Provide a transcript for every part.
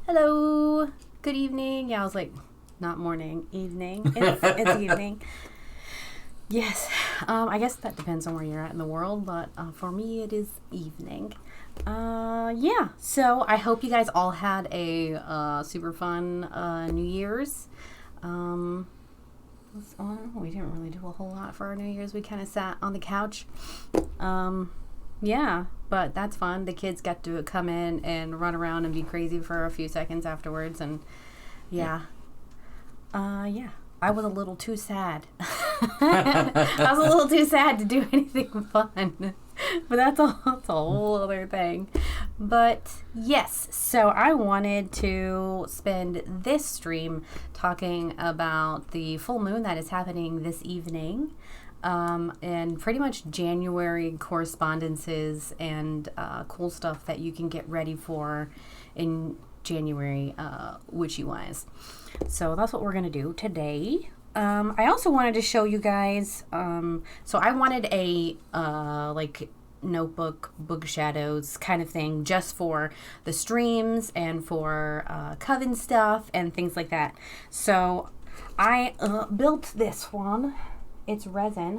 Hello. Good evening. Yeah, I was like, not morning, evening. It's evening. Yes. I guess that depends on where you're at in the world, but for me, it is evening. Yeah. So I hope you guys all had a super fun New Year's. We didn't really do a whole lot for our New Year's. We kind of sat on the couch. Yeah, but that's fun. The kids get to come in and run around and be crazy for a few seconds afterwards, and yeah. I was a little too sad. I was a little too sad to do anything fun. But that's a whole other thing. But yes, so I wanted to spend this stream talking about the full moon that is happening this evening. And pretty much January correspondences and cool stuff that you can get ready for in January, witchy-wise. So that's what we're going to do today. I also wanted to show you guys, so I wanted a, notebook, book shadows kind of thing just for the streams and for coven stuff and things like that. So I built this one. It's resin.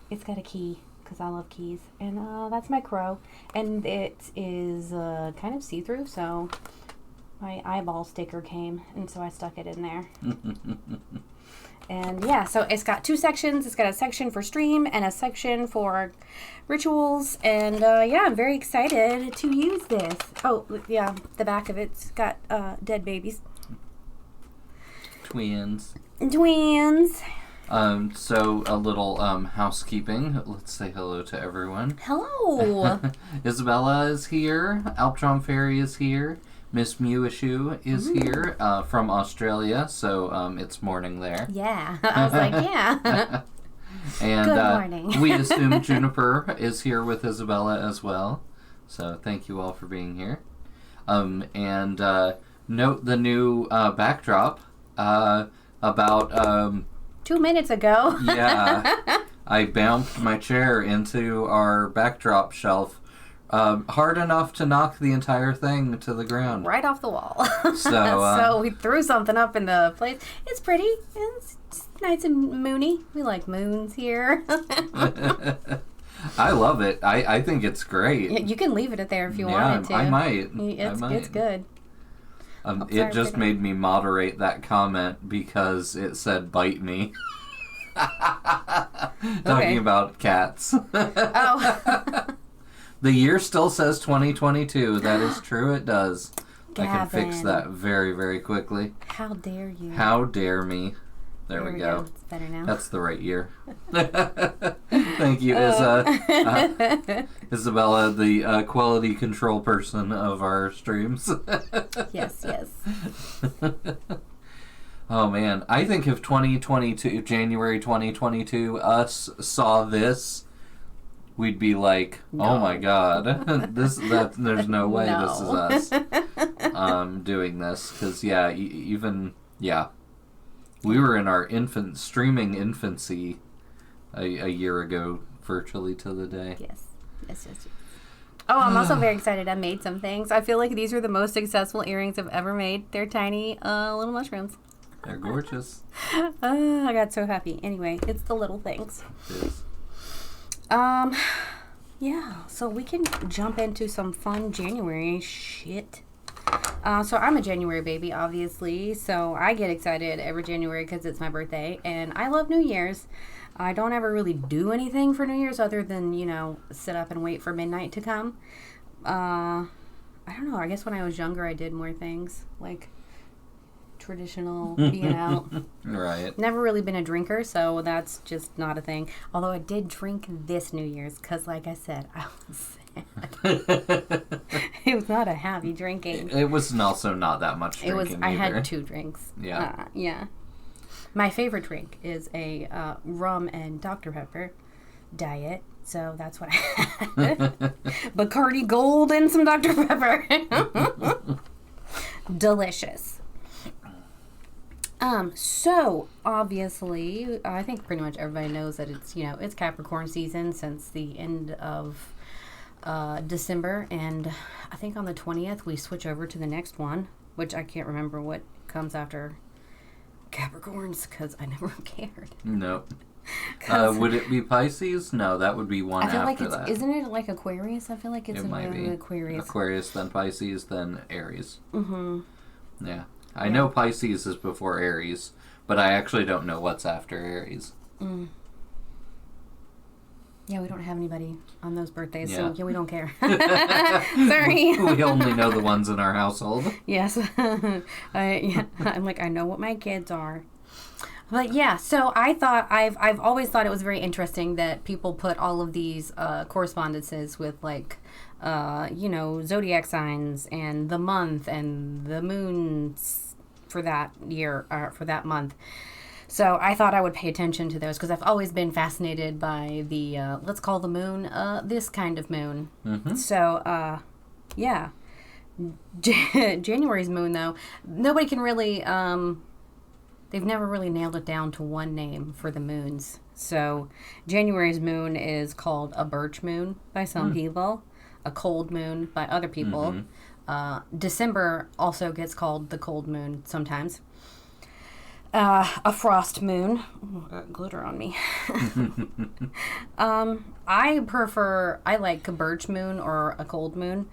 It's got a key because I love keys. And that's my crow. And it is kind of see-through, so my eyeball sticker came, and so I stuck it in there. And yeah, so it's got two sections. It's got a section for stream and a section for rituals. And yeah, I'm very excited to use this. Oh, yeah, the back of it's got dead babies. Twins. So a little housekeeping. Let's say hello to everyone. Hello. Isabella is here. Alptron Fairy is here. Miss Mewishu is here from Australia, so it's morning there. Yeah, I was like, yeah. And good morning. We assume Juniper is here with Isabella as well. So thank you all for being here. And note the new backdrop about 2 minutes ago. Yeah, I bounced my chair into our backdrop shelf hard enough to knock the entire thing to the ground. Right off the wall. So we threw something up in the place. It's pretty. It's nice and moony. We like moons here. I love it. I think it's great. You can leave it there if you wanted to. I might. It's good. It just made me moderate that comment because it said bite me. Talking about cats. Oh. The year still says 2022. That is true. It does. Gavin. I can fix that very, very quickly. How dare you? How dare me? There we go. It's better now. That's the right year. Thank you, Isabella, the quality control person of our streams. Yes. Oh, man. I think if January 2022, us saw this, we'd be like, no. Oh my God, there's no way This is us doing this. Because, we were in our streaming infancy a year ago, virtually to the day. Yes. Oh, I'm also very excited. I made some things. I feel like these are the most successful earrings I've ever made. They're tiny little mushrooms. They're gorgeous. I got so happy. Anyway, it's the little things. It is. Yeah, so we can jump into some fun January shit. So I'm a January baby, obviously, so I get excited every January because it's my birthday, and I love New Year's. I don't ever really do anything for New Year's other than, sit up and wait for midnight to come. I don't know, I guess when I was younger I did more things, like traditional being out. Right. Never really been a drinker, so that's just not a thing. Although I did drink this New Year's because, like I said, I was sad. It was not a happy drinking. It was also not that much drinking. I had 2 drinks. Yeah. Yeah. My favorite drink is a rum and Dr. Pepper diet, so that's what I had. Bacardi Gold and some Dr. Pepper. Delicious. So obviously, I think pretty much everybody knows that it's Capricorn season since the end of December, and I think on the 20th we switch over to the next one, which I can't remember what comes after Capricorns because I never cared. No. Would it be Pisces? No, that would be one I feel after like that. Isn't it like Aquarius? I feel like it's it might be Aquarius. Aquarius, then Pisces, then Aries. Mm-hmm. Yeah. I know Pisces is before Aries, but I actually don't know what's after Aries. Mm. Yeah, we don't have anybody on those birthdays, Yeah. so we don't care. Sorry. We only know the ones in our household. Yes. I'm like, I know what my kids are. But yeah, so I've always thought it was very interesting that people put all of these correspondences with like, zodiac signs and the month and the moons for that year, for that month. So I thought I would pay attention to those because I've always been fascinated by the, let's call the moon this kind of moon. Mm-hmm. So, yeah. January's moon, though, nobody can really, they've never really nailed it down to one name for the moons. So January's moon is called a birch moon by some people, a cold moon by other people. December also gets called the cold moon sometimes. A frost moon. Oh, got glitter on me. I like a birch moon or a cold moon.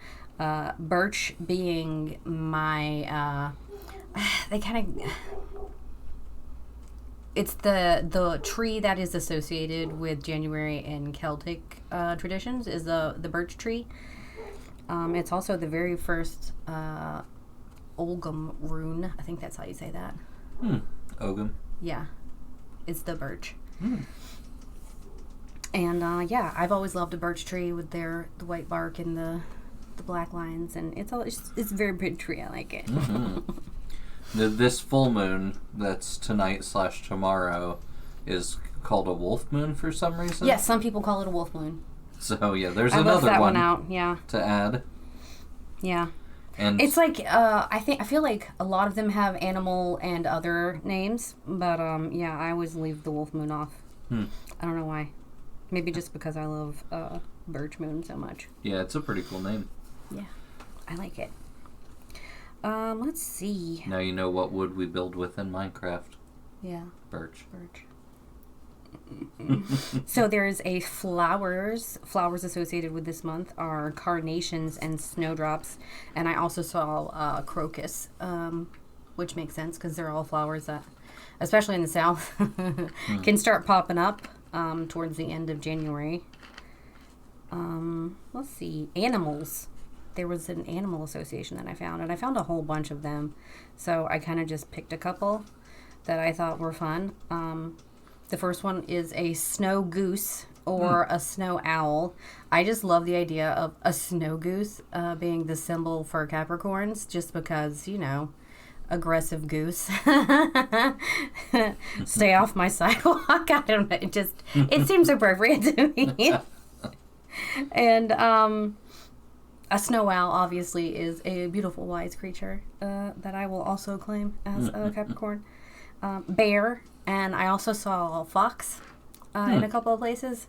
Birch being my, they kind of, it's the tree that is associated with January in Celtic traditions is the birch tree. It's also the very first Olgum rune. I think that's how you say that. Ogum. Yeah, it's the birch. And I've always loved a birch tree with the white bark and the black lines, and it's a very big tree. I like it. This full moon that's tonight/tomorrow is called a wolf moon for some reason. Yes, some people call it a wolf moon. So yeah, there's I left another that one out. Yeah. to add. Yeah. And it's like I feel like a lot of them have animal and other names, but I always leave the wolf moon off. I don't know why. Maybe just because I love birch moon so much. Yeah, it's a pretty cool name. Yeah, I like it. Let's see. Now you know what wood we build with in Minecraft. Yeah. Birch. So there's a flowers associated with this month are carnations and snowdrops, and I also saw crocus, which makes sense because they're all flowers that, especially in the south, can start popping up towards the end of January. Let's see, animals. There was an animal association that I found, and I found a whole bunch of them, so I kind of just picked a couple that I thought were fun. The first one is a snow goose or a snow owl. I just love the idea of a snow goose being the symbol for Capricorns, just because, aggressive goose. Stay off my sidewalk. I don't know. It seems appropriate to me. And a snow owl obviously is a beautiful, wise creature that I will also claim as a Capricorn. Bear. And I also saw fox in a couple of places.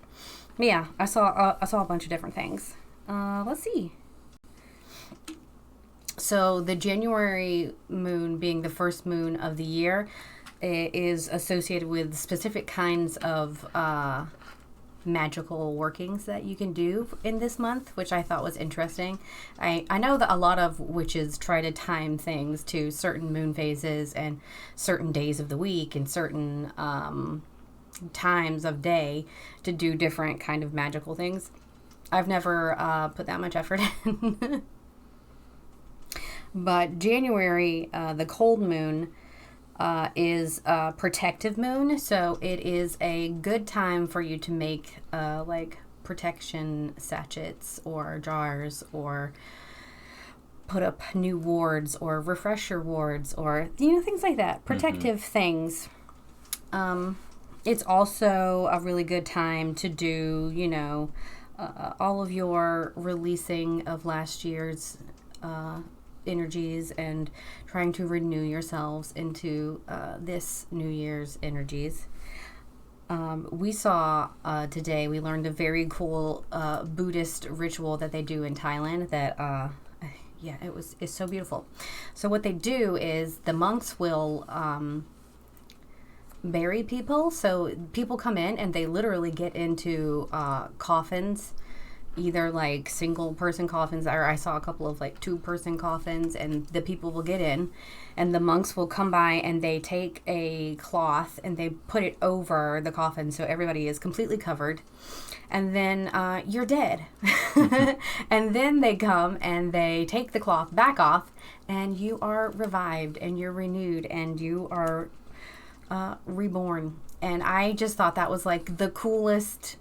But yeah, I saw a bunch of different things. Let's see. So the January moon, being the first moon of the year, is associated with specific kinds of magical workings that you can do in this month, which I thought was interesting. I know that a lot of witches try to time things to certain moon phases and certain days of the week and certain times of day to do different kind of magical things. I've never put that much effort in. But January, the cold moon, is a protective moon, so it is a good time for you to make like protection sachets or jars, or put up new wards or refresh your wards, or things like that, protective things. It's also a really good time to do all of your releasing of last year's energies and trying to renew yourselves into this New Year's energies. We saw today, we learned a very cool Buddhist ritual that they do in Thailand that yeah, it's so beautiful. So what they do is the monks will bury people. So people come in and they literally get into coffins, either like single person coffins, or I saw a couple of like 2-person coffins, and the people will get in and the monks will come by and they take a cloth and they put it over the coffin so everybody is completely covered, and then you're dead. And then they come and they take the cloth back off and you are revived and you're renewed and you are reborn. And I just thought that was like the coolest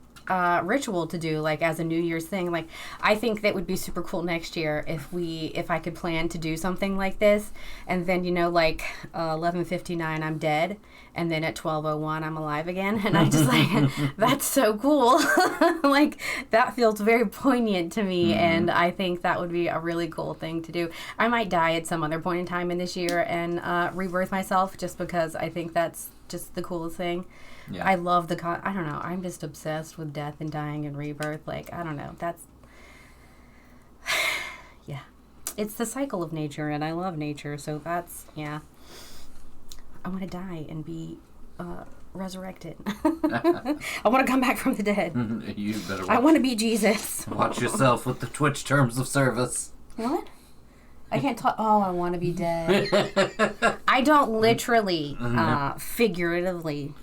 ritual to do, like as a New Year's thing. Like I think that would be super cool next year if I could plan to do something like this, and then like 11:59 I'm dead, and then at 12:01 I'm alive again, and I just like that's so cool. Like that feels very poignant to me, and I think that would be a really cool thing to do. I might die at some other point in time in this year and rebirth myself, just because I think that's just the coolest thing. Yeah. I love I don't know, I'm just obsessed with death and dying and rebirth. Like, I don't know, that's, yeah. It's the cycle of nature, and I love nature, so that's, yeah. I want to die and be resurrected. I want to come back from the dead. You better I want to be Jesus. Watch yourself with the Twitch terms of service. What? I can't talk. Oh, I want to be dead. I don't literally, figuratively.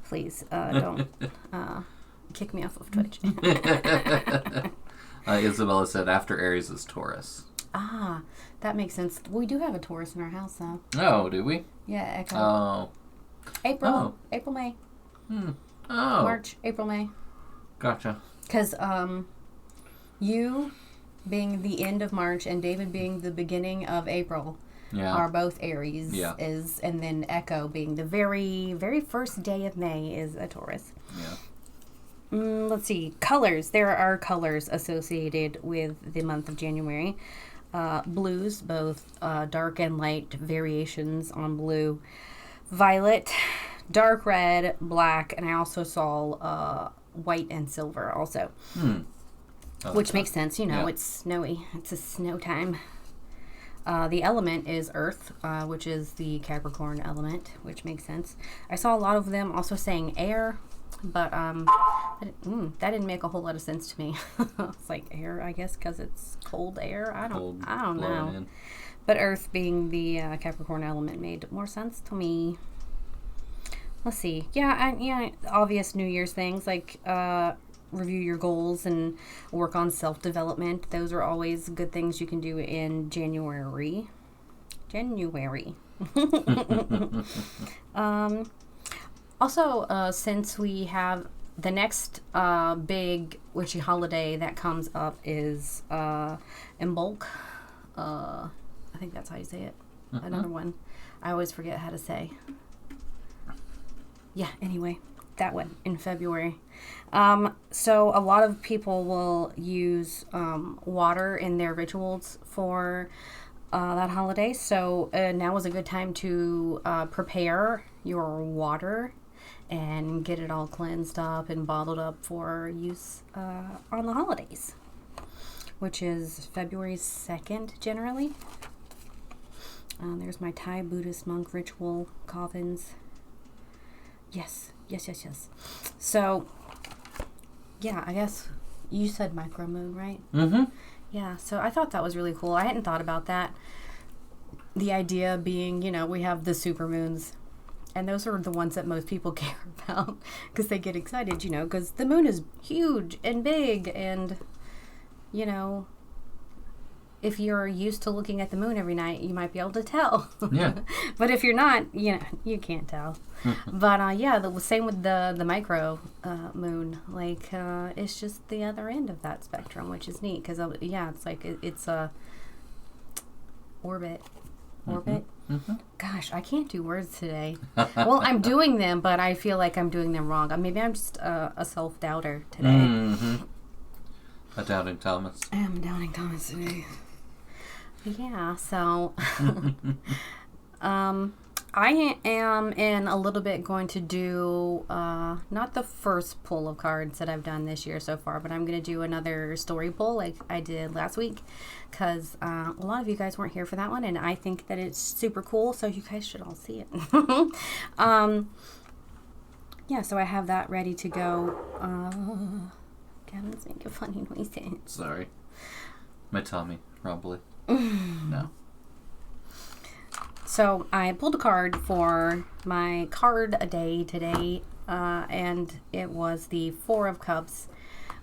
Please don't kick me off of Twitch. Isabella said after Aries is Taurus. Ah, that makes sense. We do have a Taurus in our house, though. Oh, do we? Yeah, Echo. Oh. April, May. Oh. March, April, May. Gotcha. Because you being the end of March and David being the beginning of April are both Aries. Yeah. And then Echo being the very, very first day of May is a Taurus. Yeah. Let's see. Colors. There are colors associated with the month of January. Blues, both dark and light variations on blue. Violet, dark red, black, and I also saw white and silver also. Which makes sense. It's snowy. It's a snow time. The element is earth, which is the Capricorn element, which makes sense. I saw a lot of them also saying air, but that didn't make a whole lot of sense to me. It's like air, I guess, because it's cold air. I don't know. In. But earth being the Capricorn element made more sense to me. Let's see. Yeah, obvious New Year's things like review your goals and work on self-development. Those are always good things you can do in January. Also, since we have the next big witchy holiday that comes up is Imbolc. I think that's how you say it. Another one. I always forget how to say. Yeah, anyway, that one in February. So a lot of people will use water in their rituals for that holiday. So now is a good time to prepare your water and get it all cleansed up and bottled up for use on the holidays, which is February 2nd generally. There's my Thai Buddhist monk ritual coffins. Yes. So, yeah, I guess you said micromoon, right? Mm-hmm. Yeah, so I thought that was really cool. I hadn't thought about that. The idea being, we have the supermoons, and those are the ones that most people care about because they get excited, because the moon is huge and big, and, if you're used to looking at the moon every night, you might be able to tell. Yeah. But if you're not, you can't tell. But the same with the micro moon. Like it's just the other end of that spectrum, which is neat because it's like it's a orbit. Mm-hmm. Gosh, I can't do words today. Well, I'm doing them, but I feel like I'm doing them wrong. Maybe I'm just a self-doubter today. Mm-hmm. A doubting Thomas. I am doubting Thomas today. Yeah, so I am in a little bit going to do not the first pull of cards that I've done this year so far, but I'm going to do another story pull like I did last week because a lot of you guys weren't here for that one, and I think that it's super cool, so you guys should all see it. Yeah, so I have that ready to go. Gavin's making funny noises. Sorry. My tummy, probably. No. So I pulled a card for my card a day today, and it was the Four of Cups,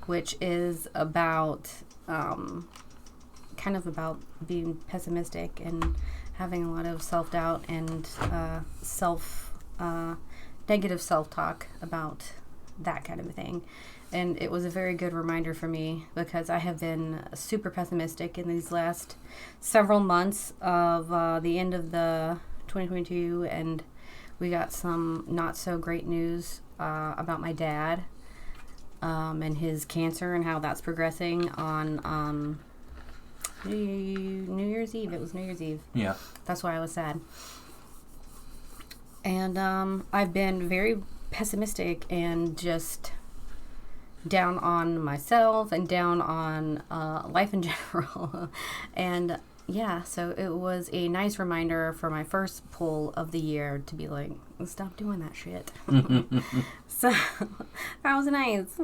which is about kind of about being pessimistic and having a lot of self-doubt and negative self-talk about that kind of a thing. And it was a very good reminder for me because I have been super pessimistic in these last several months of the end of the 2022, and we got some not so great news about my dad and his cancer and how that's progressing on New Year's Eve. It was New Year's Eve. Yeah. That's why I was sad. And I've been very pessimistic and just down on myself and down on life in general. And yeah, so it was a nice reminder for my first pull of the year to be like, stop doing that shit. So that was nice.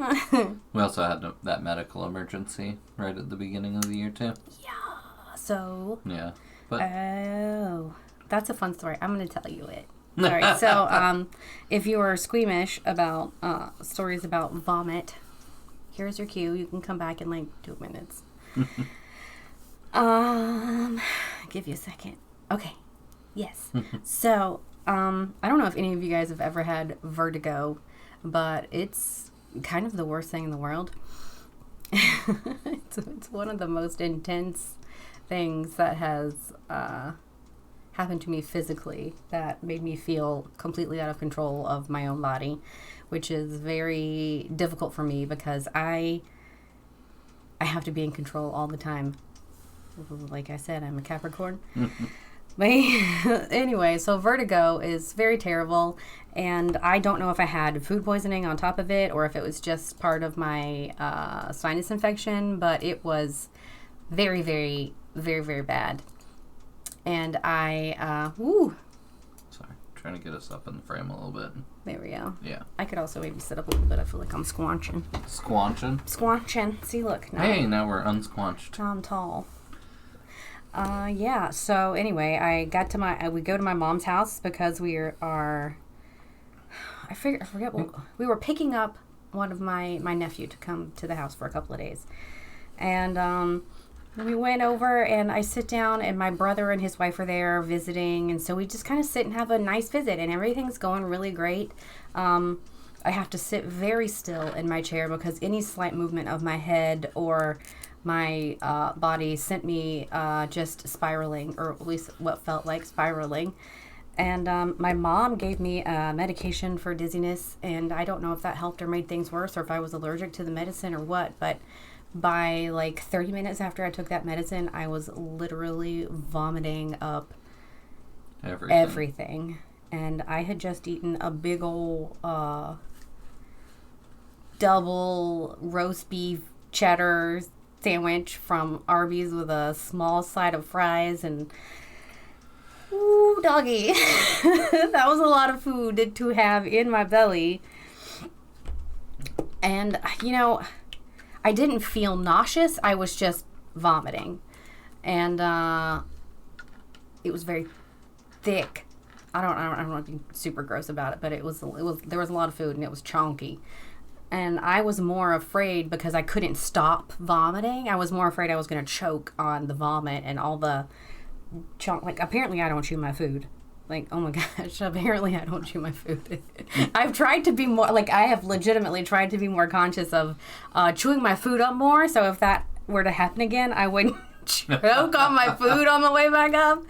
We also had that medical emergency right at the beginning of the year too. Yeah. So. Yeah. But. Oh, that's a fun story. I'm going to tell you it. Sorry. So, if you are squeamish about stories about vomit, here's your cue. You can come back in like 2 minutes. Give you a second. Okay. Yes. So, I don't know if any of you guys have ever had vertigo, but it's kind of the worst thing in the world. It's one of the most intense things that has happened to me physically that made me feel completely out of control of my own body, which is very difficult for me because I have to be in control all the time. Like I said, I'm a Capricorn. But anyway, so vertigo is very terrible, and I don't know if I had food poisoning on top of it or if it was just part of my sinus infection, but it was very, very, very, very bad. And Sorry, trying to get us up in the frame a little bit. There we go. Yeah. I could also maybe sit up a little bit. I feel like I'm squanching. Squanching? See, look. Hey, now we're unsquanched. I'm tall. Yeah. So anyway, we go to my mom's house because we are. I forget what we were picking up one of my nephew to come to the house for a couple of days, and we went over and I sit down and my brother and his wife are there visiting, and so we just kind of sit and have a nice visit and everything's going really great. I have to sit very still in my chair because any slight movement of my head or my body sent me just spiraling, or at least what felt like spiraling. And my mom gave me a medication for dizziness, and I don't know if that helped or made things worse or if I was allergic to the medicine or what, but by like 30 minutes after I took that medicine, I was literally vomiting up everything. And I had just eaten a big old double roast beef cheddar sandwich from Arby's with a small side of fries, and ooh, doggy. That was a lot of food to have in my belly. And, I didn't feel nauseous. I was just vomiting. And it was very thick. I don't want to be super gross about it, but there was a lot of food and it was chunky. And I was more afraid because I couldn't stop vomiting. I was more afraid I was going to choke on the vomit and all the chunk. Like, apparently I don't chew my food. Like, oh my gosh, apparently I don't chew my food. I've tried to be more, I have legitimately tried to be more conscious of chewing my food up more. So if that were to happen again, I wouldn't choke on my food on the way back up.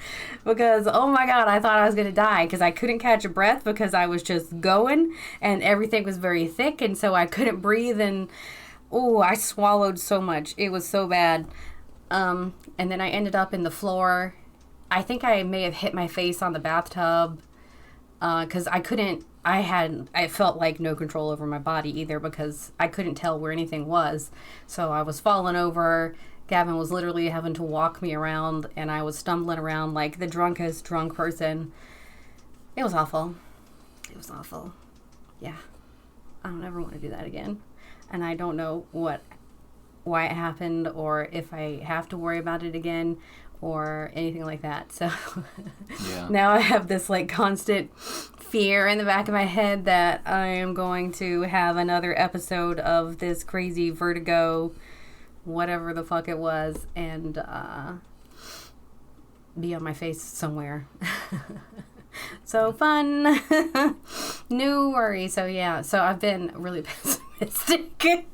Because, oh my God, I thought I was going to die because I couldn't catch a breath because I was just going and everything was very thick. And so I couldn't breathe and, I swallowed so much. It was so bad. And then I ended up in the floor. I think I may have hit my face on the bathtub because I felt like no control over my body either because I couldn't tell where anything was. So I was falling over. Gavin was literally having to walk me around, and I was stumbling around like the drunkest drunk person. It was awful. It was awful. Yeah. I don't ever want to do that again. And I don't know why it happened or if I have to worry about it again or anything like that. So Yeah. Now I have this like constant fear in the back of my head that I am going to have another episode of this crazy vertigo, whatever the fuck it was, and be on my face somewhere. So fun. New worry. So yeah, so I've been really pessimistic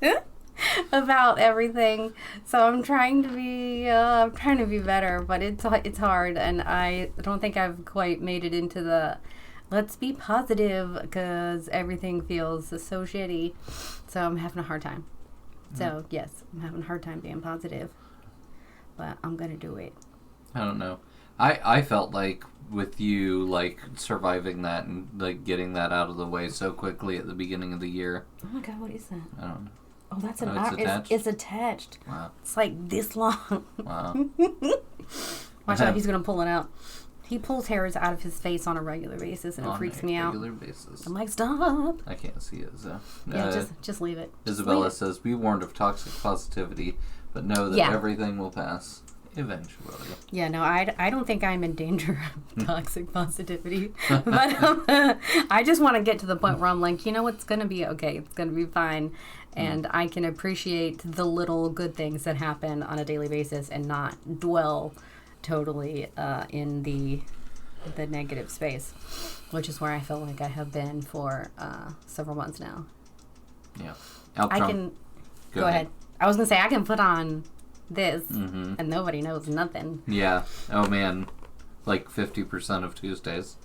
about everything. So I'm trying to be better, but it's hard, and I don't think I've quite made it into the let's be positive because everything feels so shitty. So I'm having a hard time. So yes, I'm having a hard time being positive, but I'm gonna do it. I don't know. I felt like with you like surviving that and like getting that out of the way so quickly at the beginning of the year. Oh my god, what is that? I don't know. Oh, that's it's attached. It's attached. Wow. It's like this long. Wow. Watch out, he's gonna pull it out. He pulls hairs out of his face on a regular basis, and it freaks me out. On a regular basis. I'm like, stop. I can't see it, so. Yeah, just leave it. Isabella says, be warned of toxic positivity, but know that everything will pass eventually. Yeah, no, I don't think I'm in danger of toxic positivity. But I just want to get to the point where I'm like, you know, it's going to be okay. It's going to be fine. And I can appreciate the little good things that happen on a daily basis and not dwell totally in the negative space, which is where I feel like I have been for several months now. Yeah. I can go ahead. I was gonna say I can put on this and nobody knows nothing. Yeah. Oh man, like 50% of Tuesdays.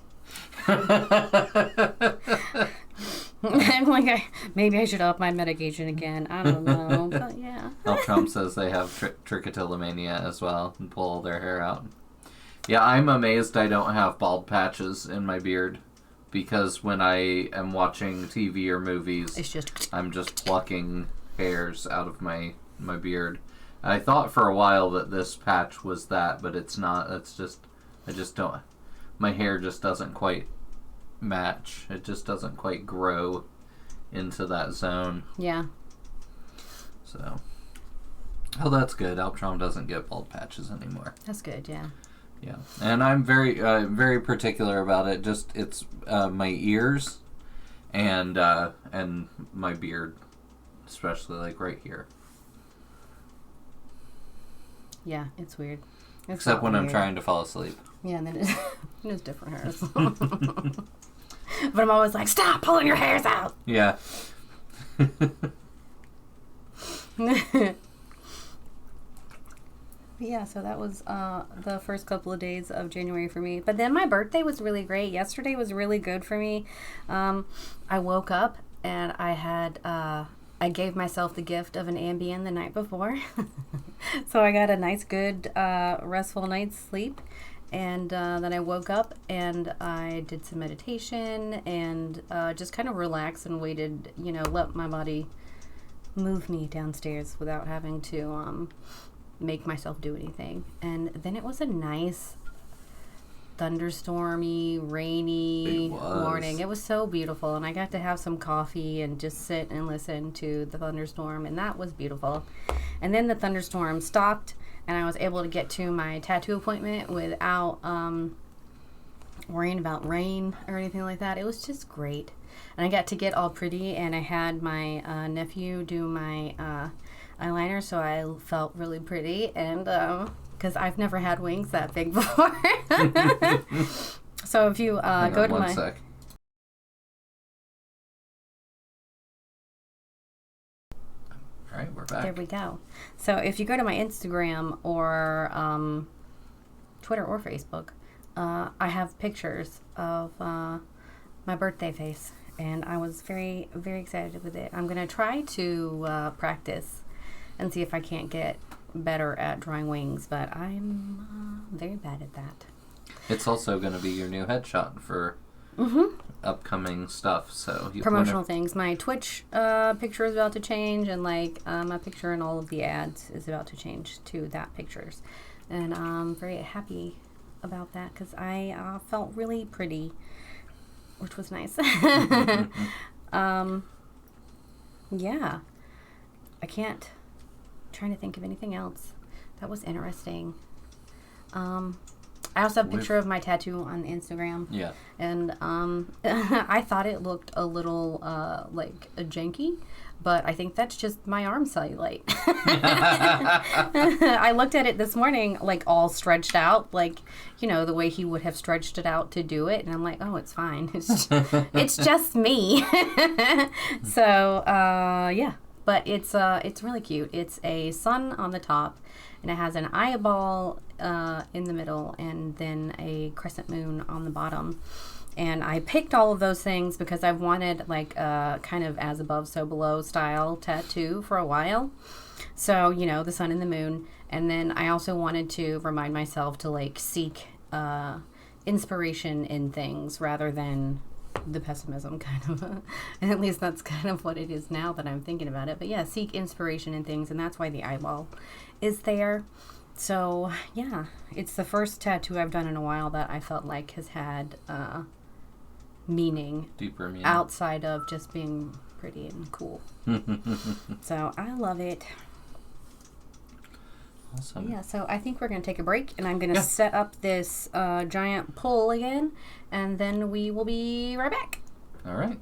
I'm like, maybe I should up my medication again. I don't know, but yeah. Trump says they have trichotillomania as well and pull their hair out. Yeah, I'm amazed I don't have bald patches in my beard because when I am watching TV or movies, I'm just plucking hairs out of my beard. I thought for a while that this patch was that, but it's not. It's just, I just don't, my hair just doesn't quite match. It just doesn't quite grow into that zone. Yeah. So, oh, that's good. Alptron doesn't get bald patches anymore. That's good, yeah. Yeah, and I'm very particular about it. Just it's my ears and my beard, especially like right here. Yeah, it's weird. Except when I'm trying to fall asleep. Yeah, and then it's different hairs. But I'm always like, stop pulling your hairs out. Yeah. Yeah, so that was the first couple of days of January for me. But then my birthday was really great. Yesterday was really good for me. I woke up and I gave myself the gift of an Ambien the night before. So I got a nice, good, restful night's sleep. And then I woke up and I did some meditation and just kind of relaxed and waited, let my body move me downstairs without having to make myself do anything. And then it was a nice thunderstormy, rainy morning. It was so beautiful, and I got to have some coffee and just sit and listen to the thunderstorm, and that was beautiful. And then the thunderstorm stopped, and I was able to get to my tattoo appointment without worrying about rain or anything like that. It was just great. And I got to get all pretty, and I had my nephew do my eyeliner, so I felt really pretty, and because I've never had wings that big before. So if you go to my... Sec. All right, we're back. There we go. So if you go to my Instagram or Twitter or Facebook, I have pictures of my birthday face, and I was very, very excited with it. I'm going to try to practice and see if I can't get better at drawing wings, but I'm very bad at that. It's also going to be your new headshot for upcoming stuff. So promotional things. My Twitch picture is about to change, and like my picture in all of the ads is about to change to that pictures, and I'm very happy about that because I felt really pretty, which was nice. Yeah, I can't. I'm trying to think of anything else that was interesting. I also have a picture of my tattoo on Instagram. Yeah. And I thought it looked a little like a janky, but I think that's just my arm cellulite. I looked at it this morning, like all stretched out, like, you know, the way he would have stretched it out to do it. And I'm like, oh, it's fine. It's just me. So, yeah. But it's really cute. It's a sun on the top, and it has an eyeball in the middle, and then a crescent moon on the bottom. And I picked all of those things because I've wanted like a kind of as above so below style tattoo for a while. So, you know, the sun and the moon. And then I also wanted to remind myself to like seek inspiration in things rather than the pessimism kind of. And at least that's kind of what it is now that I'm thinking about it. But yeah, seek inspiration in things, and that's why the eyeball is there. So yeah, it's the first tattoo I've done in a while that I felt like has had meaning, deeper meaning, outside of just being pretty and cool. So I love it. Awesome. Yeah, so I think we're going to take a break, and I'm going to set up this giant pole again, and then we will be right back. All right.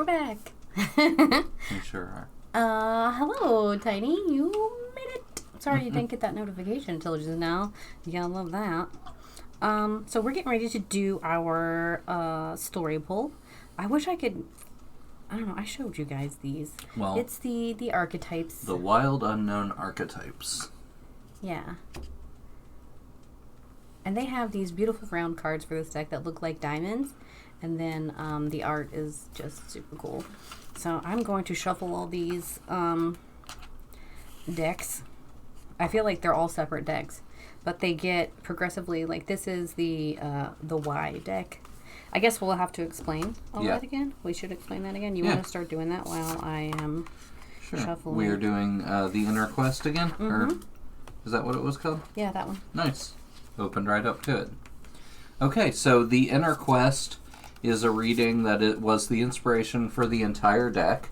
We're back. We sure are. Hello, Tiny. You made it. Sorry you didn't get that notification until just now. You gotta love that. So we're getting ready to do our story poll. I wish I could. I don't know. I showed you guys these. Well, it's the archetypes. The wild unknown archetypes. Yeah. And they have these beautiful round cards for this deck that look like diamonds. And then the art is just super cool. So I'm going to shuffle all these decks. I feel like they're all separate decks. But they get progressively, like this is the Y deck. I guess we'll have to explain all that again. We should explain that again. You want to start doing that while I am shuffling? We are doing the Inner Quest again? Or is that what it was called? Yeah, that one. Nice. Opened right up to it. Okay, so the Inner Quest is a reading that it was the inspiration for the entire deck.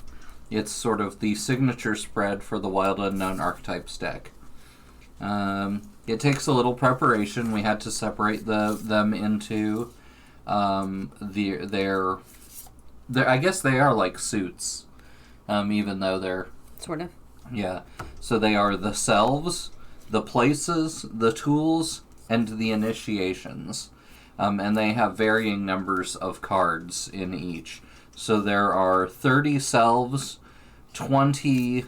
It's sort of the signature spread for the Wild Unknown Archetypes deck. It takes a little preparation. We had to separate them into their I guess they are like suits, even though they're sort of. Yeah. So they are the selves, the places, the tools, and the initiations. And they have varying numbers of cards in each. So there are 30 selves, 20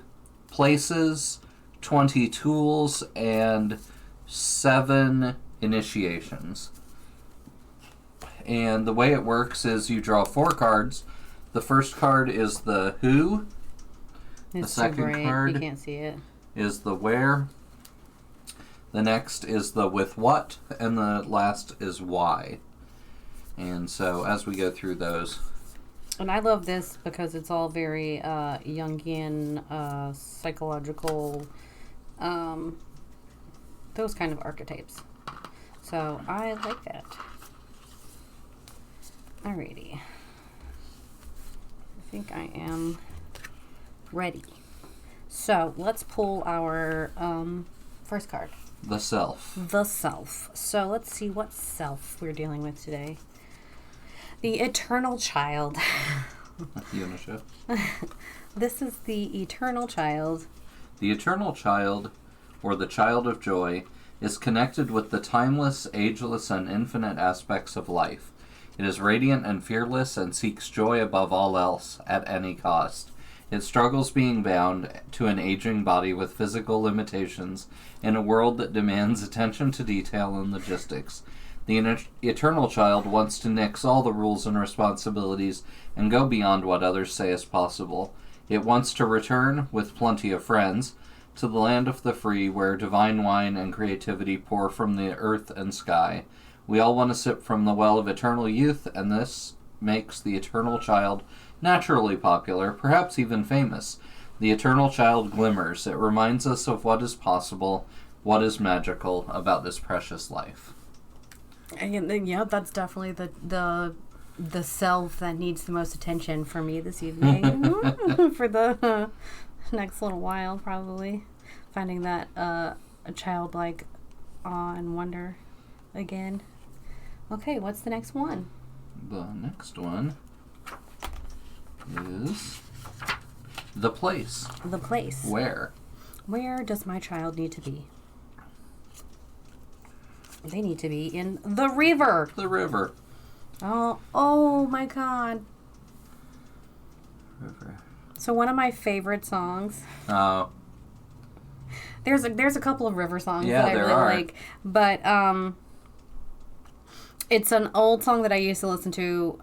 places, 20 tools, and 7 initiations. And the way it works is you draw 4 cards. The first card is the who. It's the second card you can't see it. is the where. The next is the with what, and the last is why. And so as we go through those. And I love this because it's all very Jungian, psychological, those kind of archetypes. So I like that. Alrighty. I think I am ready. So let's pull our first card. The self. The self. So let's see what self we're dealing with today. The eternal child. You want to show? This is the eternal child. The eternal child, or the child of joy, is connected with the timeless, ageless, and infinite aspects of life. It is radiant and fearless and seeks joy above all else, at any cost. It struggles being bound to an aging body with physical limitations in a world that demands attention to detail and logistics. The eternal child wants to nix all the rules and responsibilities and go beyond what others say is possible. It wants to return, with plenty of friends, to the land of the free where divine wine and creativity pour from the earth and sky. We all want to sip from the well of eternal youth, and this makes the eternal child naturally popular, perhaps even famous. The eternal child glimmers. It reminds us of what is possible, what is magical about this precious life. And yeah, that's definitely the self that needs the most attention for me this evening. For the next little while, probably. Finding that a childlike awe and wonder again. Okay, what's the next one? The next one is the place. The place. Where? Where does my child need to be? They need to be in the river. The river. Oh my God. River. So one of my favorite songs. Oh. There's a couple of river songs Yeah, that I there really are. like, but it's an old song that I used to listen to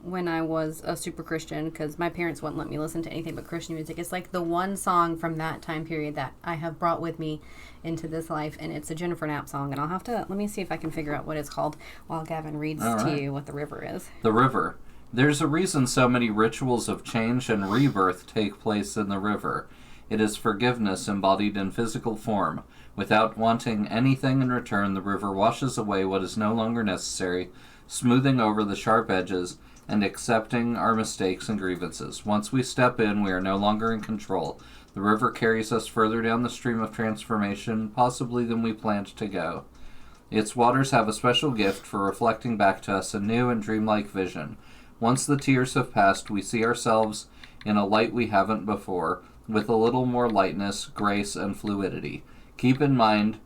when I was a super Christian, because my parents wouldn't let me listen to anything but Christian music. It's like the one song from that time period that I have brought with me into this life, and it's a Jennifer Knapp song, and I'll have to, let me see if I can figure out what it's called while Gavin reads to you what the river is. The river. There's a reason so many rituals of change and rebirth take place in the river. It is forgiveness embodied in physical form. Without wanting anything in return, the river washes away what is no longer necessary, smoothing over the sharp edges and accepting our mistakes and grievances. Once we step in, we are no longer in control. The river carries us further down the stream of transformation, possibly than we planned to go. Its waters have a special gift for reflecting back to us a new and dreamlike vision. Once the tears have passed, we see ourselves in a light we haven't before, with a little more lightness, grace, and fluidity. Keep in mind,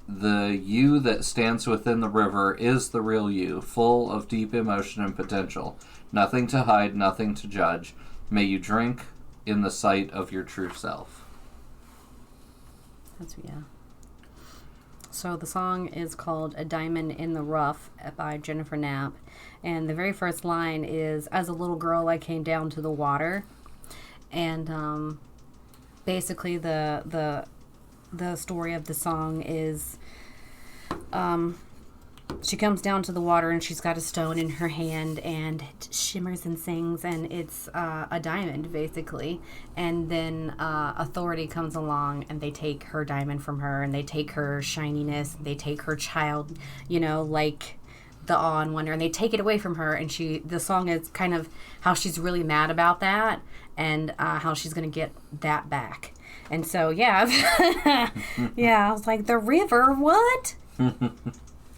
the you that stands within the river is the real you, full of deep emotion and potential. Nothing to hide, nothing to judge. May you drink in the sight of your true self. Yeah. So the song is called A Diamond in the Rough by Jennifer Knapp. And the very first line is, as a little girl, I came down to the water. And basically the story of the song is she comes down to the water and she's got a stone in her hand and it shimmers and sings, and it's a diamond basically. And then authority comes along and they take her diamond from her, and they take her shininess, they take her child, like the awe and wonder, and they take it away from her. And the song is kind of how she's really mad about that, and how she's going to get that back. And so, yeah, I was like, the river, what?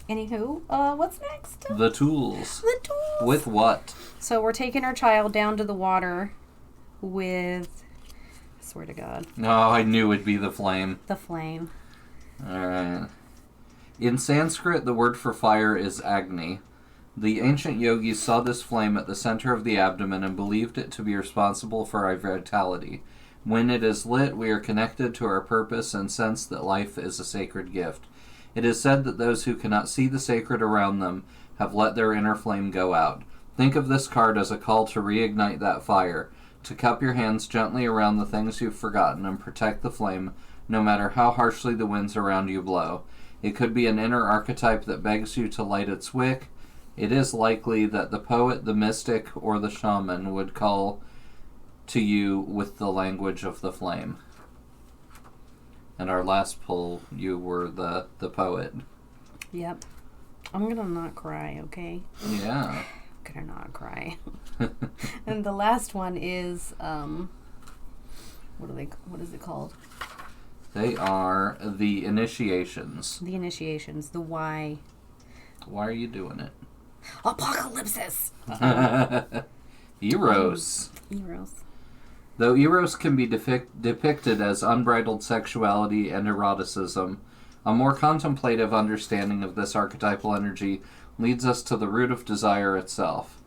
Anywho, what's next? The Tools. The Tools. With what? So we're taking our child down to the water with, I swear to God. No, I knew it'd be the flame. The flame. Alright. In Sanskrit, the word for fire is Agni. The ancient yogis saw this flame at the center of the abdomen and believed it to be responsible for our vitality. When it is lit, we are connected to our purpose and sense that life is a sacred gift. It is said that those who cannot see the sacred around them have let their inner flame go out. Think of this card as a call to reignite that fire, to cup your hands gently around the things you've forgotten and protect the flame, no matter how harshly the winds around you blow. It could be an inner archetype that begs you to light its wick. It is likely that the poet, the mystic, or the shaman would call to you with the language of the flame. And our last pull, you were the poet. Yep. I'm gonna not cry, okay? Yeah. I'm gonna not cry. And the last one is, what is it called? They are the initiations. The initiations. The why. Why are you doing it? Apocalypsis! Eros. Eros. Though Eros can be depicted as unbridled sexuality and eroticism, a more contemplative understanding of this archetypal energy leads us to the root of desire itself.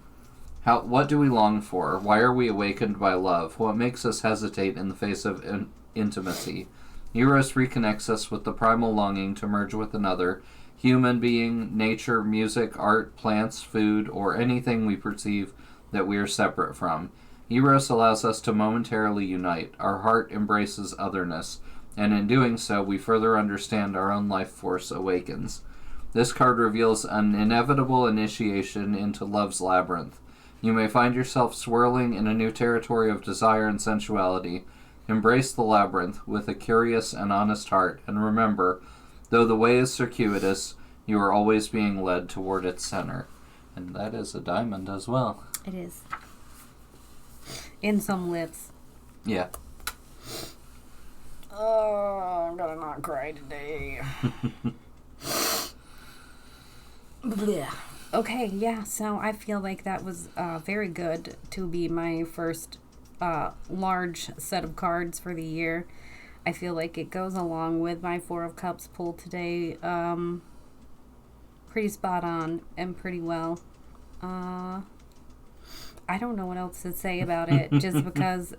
What do we long for? Why are we awakened by love? What makes us hesitate in the face of intimacy? Eros reconnects us with the primal longing to merge with another, human being, nature, music, art, plants, food, or anything we perceive that we are separate from. Eros allows us to momentarily unite. Our heart embraces otherness, and in doing so, we further understand our own life force awakens. This card reveals an inevitable initiation into love's labyrinth. You may find yourself swirling in a new territory of desire and sensuality. Embrace the labyrinth with a curious and honest heart, and remember, though the way is circuitous, you are always being led toward its center. And that is a diamond as well. It is. In some lips. Yeah. Oh, I'm gonna not cry today. Blech. Okay, yeah, so I feel like that was very good to be my first large set of cards for the year. I feel like it goes along with my Four of Cups pull today pretty spot on and pretty well. I don't know what else to say about it, just because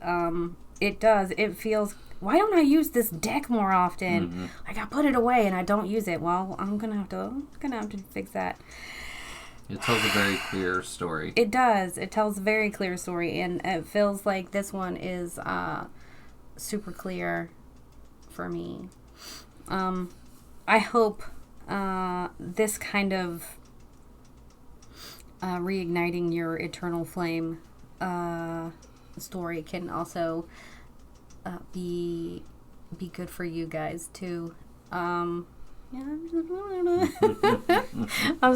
it feels, why don't I use this deck more often? Mm-hmm. Like, I put it away and I don't use it. Well, I'm gonna have to fix that. It tells a very clear story. It does. It tells a very clear story, and it feels like this one is super clear for me. I hope this kind of reigniting your eternal flame story can also be good for you guys too. I'm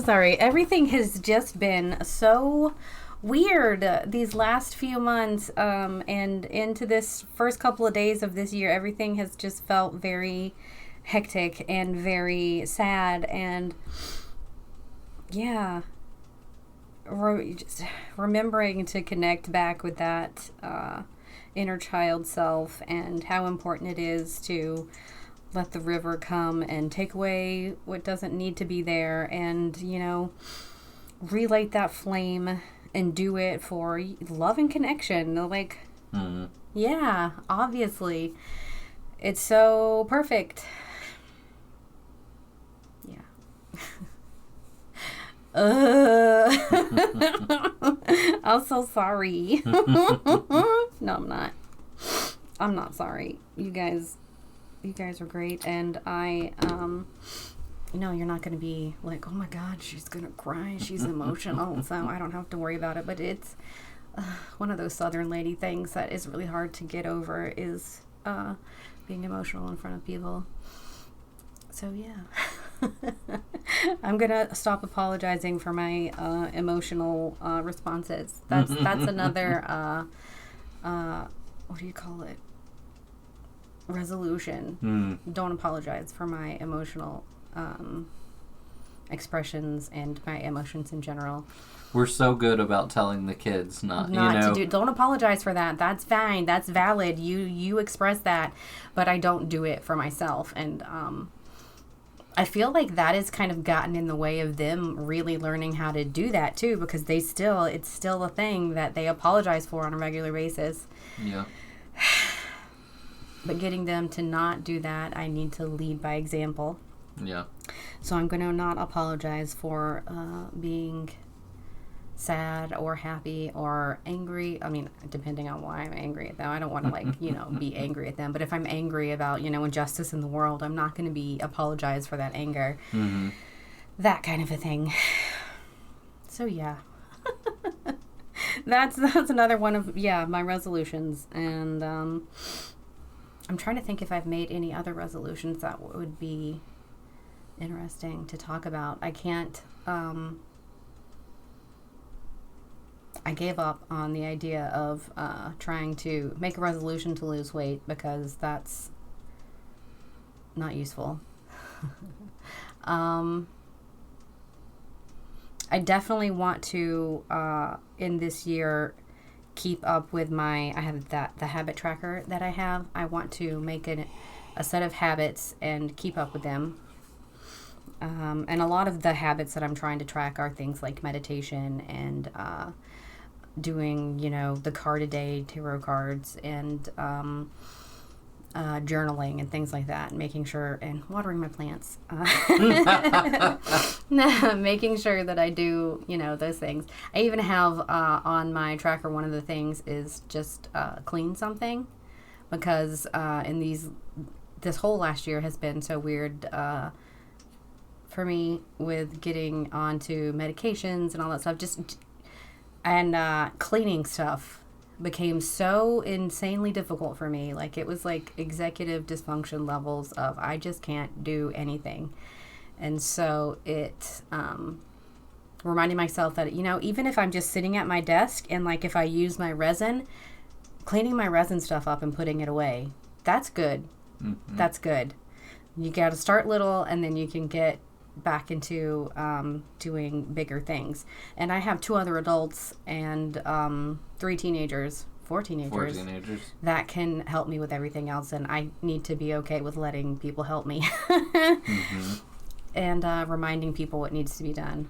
sorry. Everything has just been so weird these last few months, and into this first couple of days of this year. Everything has just felt very hectic and very sad, and yeah, just remembering to connect back with that inner child self and how important it is to let the river come and take away what doesn't need to be there, and, you know, relight that flame and do it for love and connection. Like, yeah, obviously. It's so perfect. Yeah. I'm so sorry. No, I'm not. I'm not sorry. You guys are great, and I, you're not going to be like, oh my God, she's going to cry, she's emotional, so I don't have to worry about it. But it's one of those Southern lady things that is really hard to get over, is being emotional in front of people. So yeah. I'm going to stop apologizing for my emotional responses. That's another, what do you call it? Resolution. Don't apologize for my emotional expressions and my emotions in general. We're so good about telling the kids not to do. Don't apologize for that. That's fine. That's valid. You express that, but I don't do it for myself. And I feel like that has kind of gotten in the way of them really learning how to do that too, because it's still a thing that they apologize for on a regular basis. Yeah. But getting them to not do that, I need to lead by example. Yeah. So I'm going to not apologize for being sad or happy or angry. I mean, depending on why I'm angry at them. I don't want to, be angry at them. But if I'm angry about, injustice in the world, I'm not going to apologize for that anger. Mm-hmm. That kind of a thing. So, yeah. That's another one of, my resolutions. And I'm trying to think if I've made any other resolutions that would be interesting to talk about. I can't, I gave up on the idea of trying to make a resolution to lose weight, because that's not useful. I definitely want to, in this year, keep up with I have the habit tracker that I have. I want to make a set of habits and keep up with them. And a lot of the habits that I'm trying to track are things like meditation and doing, the card a day tarot cards, and journaling and things like that, and making sure, and watering my plants, making sure that I do, those things. I even have on my tracker, one of the things is just clean something, because this whole last year has been so weird for me with getting onto medications and all that stuff. And cleaning stuff became so insanely difficult for me. Like, it was like executive dysfunction levels of I just can't do anything. And so it reminding myself that, even if I'm just sitting at my desk and, like, if I use my resin, cleaning my resin stuff up and putting it away, that's good. Mm-hmm. That's good. You got to start little, and then you can get back into doing bigger things. And I have 2 other adults and 4 teenagers that can help me with everything else, and I need to be okay with letting people help me. Mm-hmm. And reminding people what needs to be done.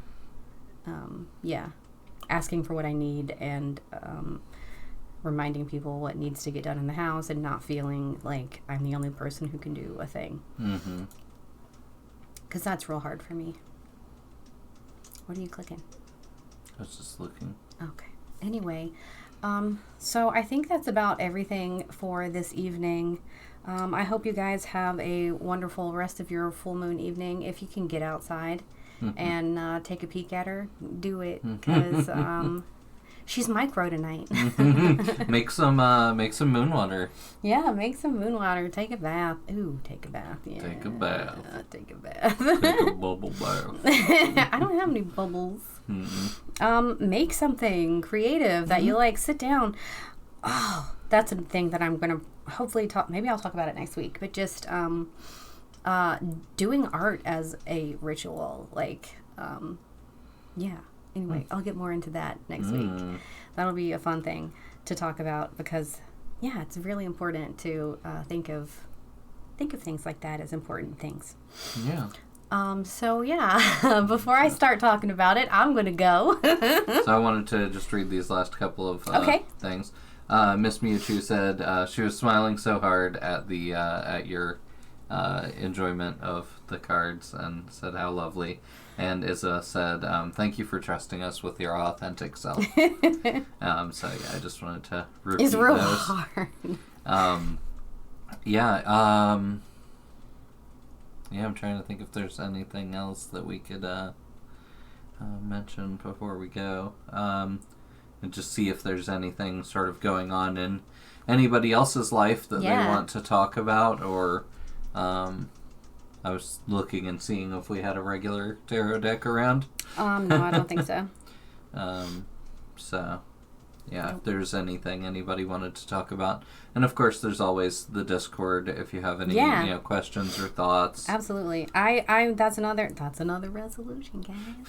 Asking for what I need, and reminding people what needs to get done in the house, and not feeling like I'm the only person who can do a thing. Mm-hmm. Because that's real hard for me. What are you clicking? I was just looking. Okay. Anyway, so I think that's about everything for this evening. I hope you guys have a wonderful rest of your full moon evening. If you can get outside and take a peek at her, do it. Because she's micro tonight. Make some moon water. Yeah, make some moon water. Take a bath. Ooh, take a bath. Yeah. Take a bath. Take a bath. Take a bubble bath. I don't have any bubbles. Make something creative that you like. Sit down. Oh, that's a thing that I'm gonna hopefully talk. Maybe I'll talk about it next week. But just doing art as a ritual, like Anyway, I'll get more into that next week. That'll be a fun thing to talk about because, yeah, it's really important to think of things like that as important things. Yeah. So yeah, before I start talking about it, I'm going to go. So I wanted to just read these last couple of things. Miss Mewtwo said she was smiling so hard at the at your enjoyment of the cards and said how lovely. And Izza said, thank you for trusting us with your authentic self. So yeah, I just wanted to repeat it's real those. hard. Yeah, I'm trying to think if there's anything else that we could mention before we go. And just see if there's anything sort of going on in anybody else's life that they want to talk about, or I was looking and seeing if we had a regular tarot deck around. No, I don't think so. So, yeah, if there's anything anybody wanted to talk about. And of course, there's always the Discord if you have any questions or thoughts. Absolutely. I that's another resolution,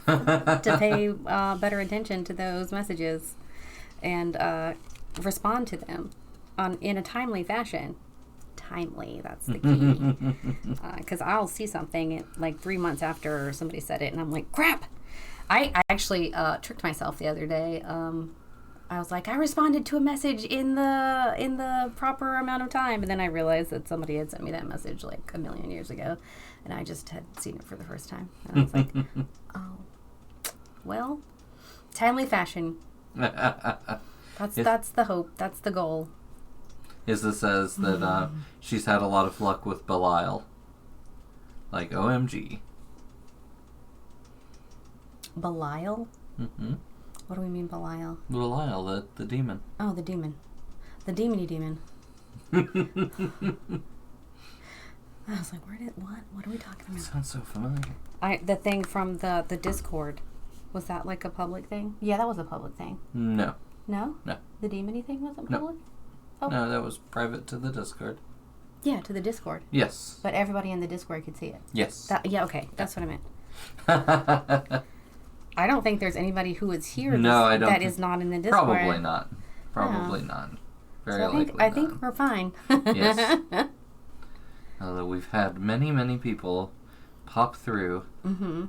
guys. To pay better attention to those messages and respond to them in a timely fashion. Timely, that's the key. Because I'll see something like 3 months after somebody said it, and I'm like, crap. I actually tricked myself the other day. I was like, I responded to a message in the proper amount of time, and then I realized that somebody had sent me that message like a million years ago, and I just had seen it for the first time, and I was like, oh, well, timely fashion. That's the hope. That's the goal. Izza says that she's had a lot of luck with Belial. Like, OMG. Belial? Mm-hmm. What do we mean, Belial? Belial, the demon. Oh, the demon. The demony demon. I was like, what are we talking about? Sounds so familiar. The thing from the Discord. Was that like a public thing? Yeah, that was a public thing. No. No? No. The demony thing wasn't public? Oh. No, that was private to the Discord. Yeah, to the Discord. Yes. But everybody in the Discord could see it. Yes. Okay. That's what I meant. I don't think there's anybody who is here that is not in the Discord. Probably not. Probably not. Very likely I think we're fine. Yes. Although we've had many, many people pop through. Mm-hmm.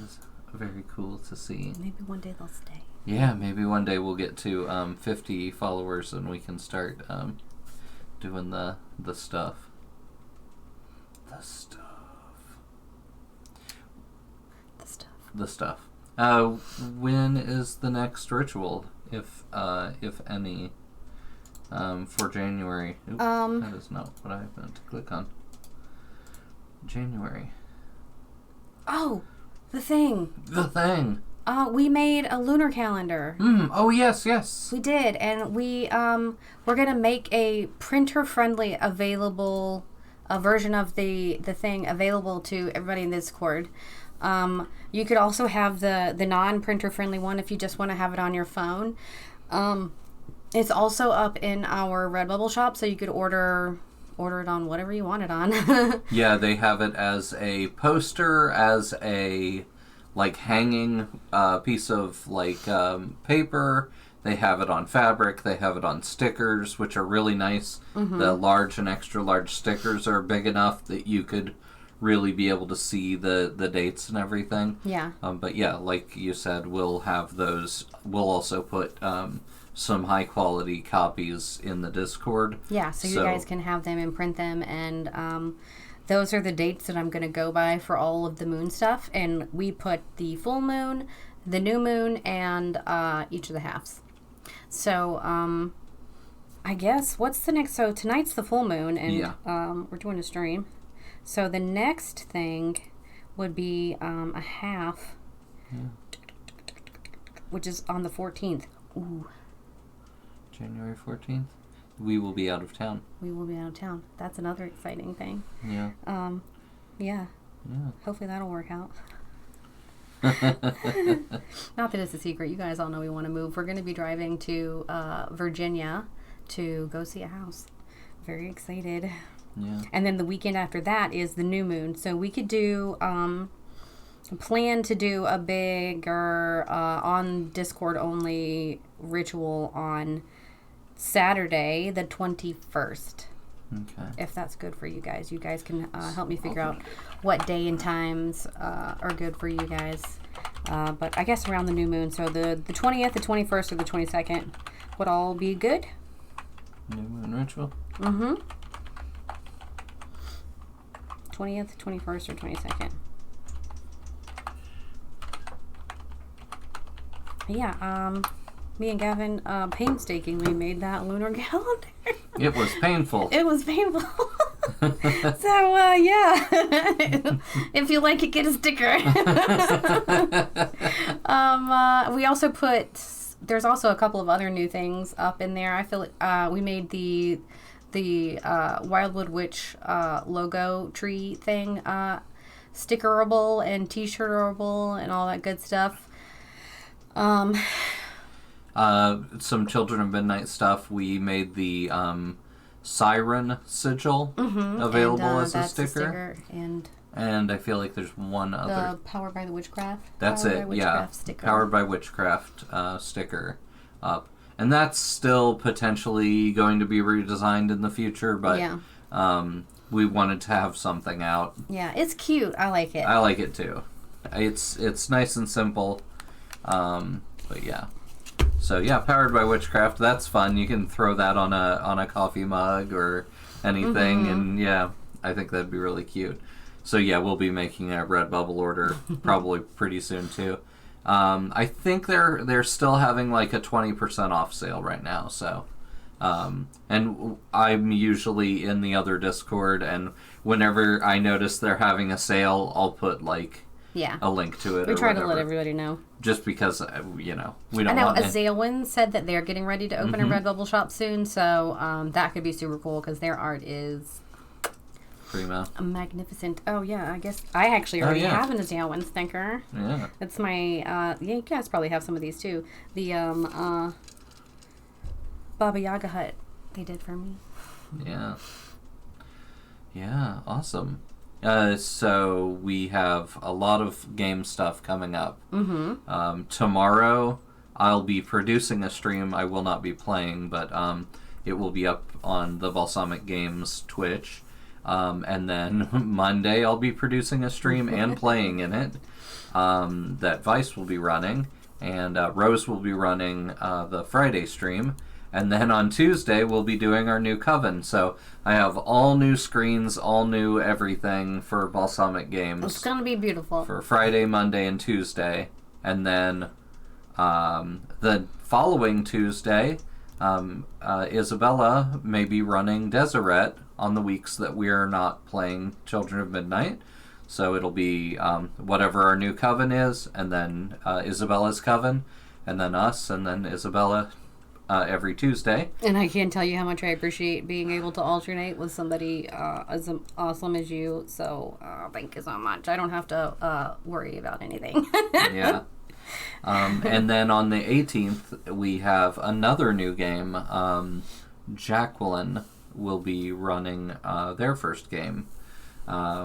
It's very cool to see. Maybe one day they'll stay. Yeah, maybe one day we'll get to 50 followers and we can start doing the stuff. The stuff. When is the next ritual, if any, for January? Oops, that is not what I meant to click on. January. Oh, the thing. We made a lunar calendar. Oh, yes. We did, and we're gonna make a printer-friendly available version of the thing available to everybody in Discord. You could also have the non-printer friendly one if you just want to have it on your phone. It's also up in our Redbubble shop, so you could order it on whatever you want it on. Yeah, they have it as a poster, as a hanging piece of paper. They have it on fabric. They have it on stickers, which are really nice. Mm-hmm. The large and extra large stickers are big enough that you could really be able to see the dates and everything. Yeah. But yeah, like you said, we'll have those. We'll also put some high quality copies in the Discord. Yeah, so you guys can have them and print them, and those are the dates that I'm going to go by for all of the moon stuff. And we put the full moon, the new moon, and each of the halves. So I guess what's the next? So tonight's the full moon, and we're doing a stream. So the next thing would be a half, which is on the 14th. Ooh. January 14th? We will be out of town. That's another exciting thing. Yeah. Yeah. Hopefully that'll work out. Not that it's a secret. You guys all know we want to move. We're going to be driving to Virginia to go see a house. Very excited. Yeah. And then the weekend after that is the new moon. So we could do plan to do a bigger on Discord only ritual on Saturday, the 21st. Okay. If that's good for you guys. You guys can help me figure out what day and times are good for you guys. But I guess around the new moon. So the 20th, the 21st, or the 22nd would all be good. New moon ritual? Mm-hmm. 20th, 21st, or 22nd. Yeah, me and Gavin painstakingly made that lunar calendar. It was painful. It was painful. So, yeah. If you like it, get a sticker. We also put... There's also a couple of other new things up in there. I feel we made the Wyldwood Witch logo tree thing stickerable and t-shirtable and all that good stuff. Some Children of Midnight stuff. We made the siren sigil available and, as a that's sticker. And I feel like there's one other. The Powered by the Witchcraft. That's it, yeah. Sticker. Powered by Witchcraft sticker up. And that's still potentially going to be redesigned in the future, but we wanted to have something out. Yeah, it's cute. I like it. I like it too. It's nice and simple. But yeah. So yeah, Powered by Witchcraft, that's fun. You can throw that on a coffee mug or anything, and yeah, I think that'd be really cute. So yeah, we'll be making a Redbubble order probably pretty soon too. I think they're still having like a 20% off sale right now. So, and I'm usually in the other Discord, and whenever I notice they're having a sale, I'll put like a link to it. We try to whatever. let everybody know. Just because, we don't want... I know Azalewin said that they're getting ready to open a Redbubble shop soon, so that could be super cool because their art is... Primo. Magnificent. Oh, yeah, I guess I actually already have an Azalewin sticker. Yeah. It's my... you guys probably have some of these, too. The Baba Yaga hut they did for me. Yeah. Yeah, awesome. So we have a lot of game stuff coming up. Tomorrow I'll be producing a stream. I will not be playing, but it will be up on the Balsamic Games Twitch. And then Monday I'll be producing a stream and playing in it that Vice will be running. And Rose will be running the Friday stream. And then on Tuesday, we'll be doing our new Coven. So I have all new screens, all new everything for Balsamic Games. It's going to be beautiful. For Friday, Monday, and Tuesday. And then the following Tuesday, Isabella may be running Deseret on the weeks that we're not playing Children of Midnight. So it'll be whatever our new Coven is, and then Isabella's Coven, and then us, and then Isabella... every Tuesday. And I can't tell you how much I appreciate being able to alternate with somebody as awesome as you. So thank you so much. I don't have to worry about anything. Yeah. And then on the 18th, we have another new game. Jacqueline will be running their first game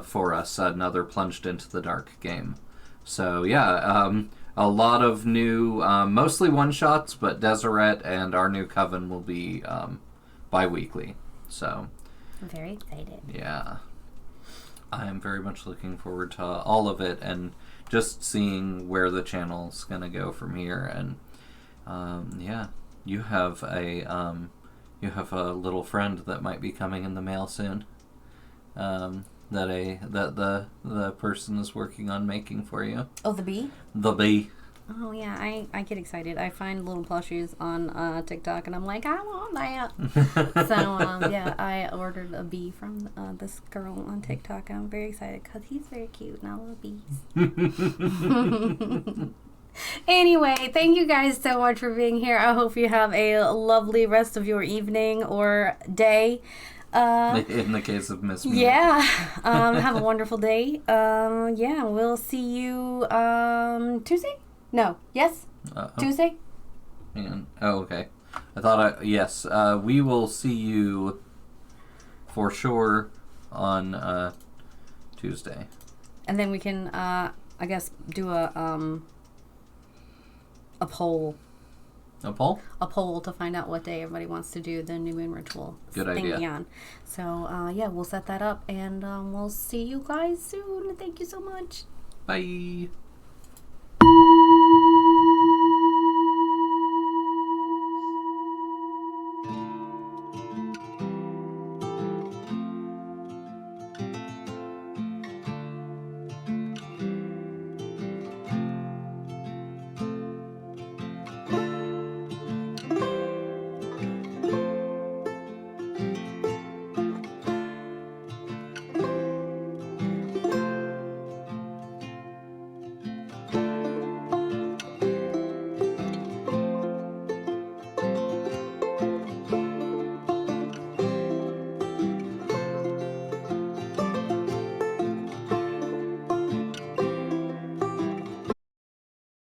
for us, another Plunged into the Dark game. So yeah, a lot of new, mostly one-shots, but Deseret and our new Coven will be bi-weekly. So, I'm very excited. Yeah. I am very much looking forward to all of it and just seeing where the channel's going to go from here. And, yeah, you have a little friend that might be coming in the mail soon. That the person is working on making for you. Oh, the bee? The bee. Oh, yeah, I get excited. I find little plushies on TikTok, and I'm like, I want that. So, yeah, I ordered a bee from this girl on TikTok. I'm very excited because he's very cute, and I love bees. Anyway, thank you guys so much for being here. I hope you have a lovely rest of your evening or day. In the case of Miss Mia. Yeah. Have a wonderful day. Yeah, we'll see you Tuesday? No. Yes? Tuesday? And, okay. I thought yes. We will see you for sure on Tuesday. And then we can I guess do a poll. A poll? A poll to find out what day everybody wants to do the new moon ritual Good thingy idea. on. So, yeah, we'll set that up, and we'll see you guys soon. Thank you so much. Bye.